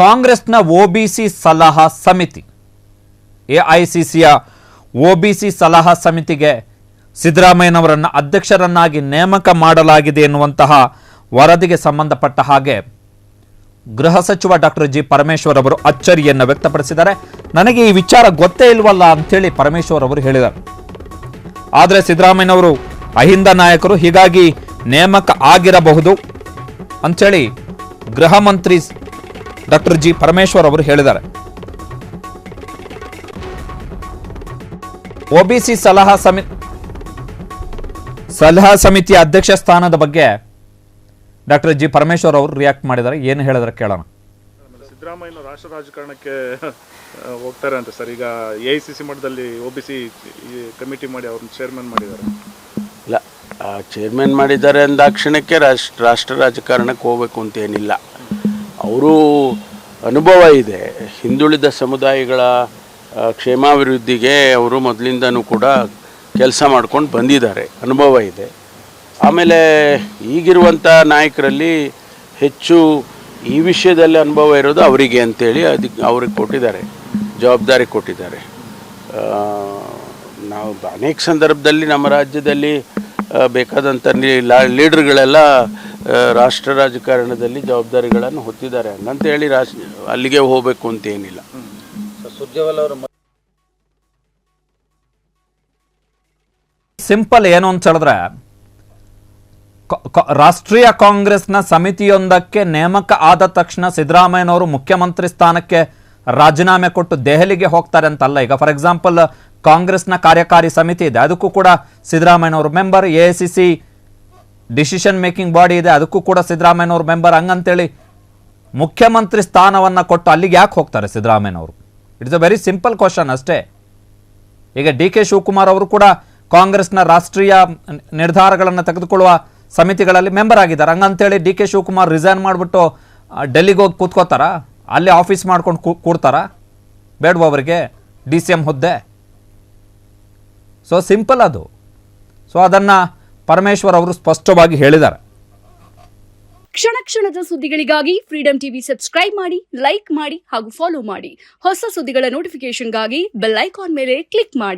ಕಾಂಗ್ರೆಸ್ನ ಒಬಿಸಿ ಸಲಹಾ ಸಮಿತಿ ಎಐಸಿಸಿಯ ಒಬಿಸಿ ಸಲಹಾ ಸಮಿತಿಗೆ ಸಿದ್ದರಾಮಯ್ಯನವರನ್ನು ಅಧ್ಯಕ್ಷರನ್ನಾಗಿ ನೇಮಕ ಮಾಡಲಾಗಿದೆ ಎನ್ನುವಂತಹ ವರದಿಗೆ ಸಂಬಂಧಪಟ್ಟ ಹಾಗೆ ಗೃಹ ಸಚಿವ ಡಾಕ್ಟರ್ ಜಿ ಪರಮೇಶ್ವರ್ ಅವರು ಅಚ್ಚರಿಯನ್ನು ವ್ಯಕ್ತಪಡಿಸಿದ್ದಾರೆ. ನನಗೆ ಈ ವಿಚಾರ ಗೊತ್ತೇ ಇಲ್ವಲ್ಲ ಅಂತೇಳಿ ಪರಮೇಶ್ವರ್ ಅವರು ಹೇಳಿದ್ದಾರೆ. ಆದರೆ ಸಿದ್ದರಾಮಯ್ಯನವರು ಅಹಿಂದ ನಾಯಕರು, ಹೀಗಾಗಿ ನೇಮಕ ಆಗಿರಬಹುದು ಅಂಥೇಳಿ ಗೃಹ ಮಂತ್ರಿ ಡಾಕ್ಟರ್ ಜಿ ಪರಮೇಶ್ವರ್ ಅವರು ಹೇಳಿದ್ದಾರೆ. ಒಬಿಸಿ ಸಲಹಾ ಸಮಿತಿಯ ಅಧ್ಯಕ್ಷ ಸ್ಥಾನದ ಬಗ್ಗೆ ಡಾಕ್ಟರ್ ಜಿ ಪರಮೇಶ್ವರ್ ಅವರು ರಿಯಾಕ್ಟ್ ಮಾಡಿದ್ದಾರೆ. ಏನು ಹೇಳಿದ್ರೆ ಕೇಳೋಣ. ಸಿದ್ದರಾಮಯ್ಯ ರಾಷ್ಟ್ರ ರಾಜಕಾರಣಕ್ಕೆ ಹೋಗ್ತಾರೆ ಅಂತ ಸರ್. ಈಗ ಎಐಸಿಸಿ ಮಟ್ಟದಲ್ಲಿ ಒಬಿಸಿ ಕಮಿಟಿ ಮಾಡಿ ಅವ್ರನ್ನ ಚೇರ್ಮನ್ ಮಾಡಿದ್ದಾರೆ. ಇಲ್ಲ, ಚೇರ್ಮನ್ ಮಾಡಿದ್ದಾರೆ ಅಂದಾಕ್ಷಣಕ್ಕೆ ರಾಷ್ಟ್ರ ರಾಜಕಾರಣಕ್ಕೆ ಹೋಗಬೇಕು ಅಂತೇನಿಲ್ಲ. ಅವರು ಅನುಭವ ಇದೆ. ಹಿಂದುಳಿದ ಸಮುದಾಯಗಳ ಕ್ಷೇಮಾಭಿವೃದ್ಧಿಗೆ ಅವರು ಮೊದಲಿಂದನೂ ಕೂಡ ಕೆಲಸ ಮಾಡ್ಕೊಂಡು ಬಂದಿದ್ದಾರೆ, ಅನುಭವ ಇದೆ. ಆಮೇಲೆ ಈಗಿರುವಂಥ ನಾಯಕರಲ್ಲಿ ಹೆಚ್ಚು ಈ ವಿಷಯದಲ್ಲಿ ಅನುಭವ ಇರೋದು ಅವರಿಗೆ ಅಂತೇಳಿ ಅದಕ್ಕೆ ಅವ್ರಿಗೆ ಕೊಟ್ಟಿದ್ದಾರೆ, ಜವಾಬ್ದಾರಿ ಕೊಟ್ಟಿದ್ದಾರೆ. ನಾವು ಅನೇಕ ಸಂದರ್ಭದಲ್ಲಿ ನಮ್ಮ ರಾಜ್ಯದಲ್ಲಿ ಬೇಕಾದಂಥ ಲೀಡರ್ಗಳೆಲ್ಲ ರಾಷ್ಟ್ರ ರಾಜಕಾರಣದಲ್ಲಿ ಜವಾಬ್ದಾರಿಗಳನ್ನು ಹೊತ್ತಿದ್ದಾರೆ ಅಂತೇಳಿ ಅಲ್ಲಿಗೆ ಹೋಗಬೇಕು ಅಂತೇನಿಲ್ಲ. ಸಿಂಪಲ್ ಏನು ಅಂತ ಹೇಳಿದ್ರೆ, ರಾಷ್ಟ್ರೀಯ ಕಾಂಗ್ರೆಸ್ನ ಸಮಿತಿಯೊಂದಕ್ಕೆ ನೇಮಕ ಆದ ತಕ್ಷಣ ಸಿದ್ದರಾಮಯ್ಯನವರು ಮುಖ್ಯಮಂತ್ರಿ ಸ್ಥಾನಕ್ಕೆ ರಾಜೀನಾಮೆ ಕೊಟ್ಟು ದೆಹಲಿಗೆ ಹೋಗ್ತಾರೆ ಅಂತಲ್ಲ. ಈಗ ಫಾರ್ ಎಕ್ಸಾಂಪಲ್ ಕಾಂಗ್ರೆಸ್ನ ಕಾರ್ಯಕಾರಿ ಸಮಿತಿ ಇದೆ, ಅದಕ್ಕೂ ಕೂಡ ಸಿದ್ದರಾಮಯ್ಯನವರು member. AICC decision making body ಇದೆ, ಅದಕ್ಕೂ ಕೂಡ ಸಿದ್ದರಾಮಯ್ಯನವರು ಮೆಂಬರ್. ಹಂಗಂತೇಳಿ ಮುಖ್ಯಮಂತ್ರಿ ಸ್ಥಾನವನ್ನು ಕೊಟ್ಟು ಅಲ್ಲಿಗೆ ಯಾಕೆ ಹೋಗ್ತಾರೆ ಸಿದ್ದರಾಮಯ್ಯನವರು? It's a very simple question ಅಷ್ಟೇ. ಈಗ ಡಿ ಕೆ ಶಿವಕುಮಾರ್ ಅವರು ಕೂಡ ಕಾಂಗ್ರೆಸ್ನ ರಾಷ್ಟ್ರೀಯ ನಿರ್ಧಾರಗಳನ್ನು ತೆಗೆದುಕೊಳ್ಳುವ ಸಮಿತಿಗಳಲ್ಲಿ ಮೆಂಬರ್ ಆಗಿದ್ದಾರೆ. ಹಂಗಂತೇಳಿ ಡಿ ಕೆ ಶಿವಕುಮಾರ್ ರಿಸೈನ್ ಮಾಡಿಬಿಟ್ಟು ಡೆಲ್ಲಿಗೆ ಹೋಗಿ ಕೂತ್ಕೋತಾರ, ಅಲ್ಲಿ ಆಫೀಸ್ ಮಾಡ್ಕೊಂಡು ಕೂಡ್ತಾರ? ಬೇಡವ ಅವರಿಗೆ DCM ಹುದ್ದೆ? ಸೊ ಸಿಂಪಲ್ ಅದು. ಸೊ ಅದನ್ನು ಪರಮೇಶ್ವರ್ ಅವರು ಸ್ಪಷ್ಟವಾಗಿ ಹೇಳಿದ್ದಾರೆ. ಕ್ಷಣ ಕ್ಷಣದ ಸುದ್ದಿಗಳಿಗಾಗಿ ಫ್ರೀಡಂ ಟಿವಿ ಸಬ್ಸ್ಕ್ರೈಬ್ ಮಾಡಿ, ಲೈಕ್ ಮಾಡಿ ಹಾಗೂ ಫಾಲೋ ಮಾಡಿ. ಹೊಸ ಸುದ್ದಿಗಳ ನೋಟಿಫಿಕೇಶನ್ಗಾಗಿ ಬೆಲ್ ಐಕಾನ್ ಮೇಲೆ ಕ್ಲಿಕ್ ಮಾಡಿ.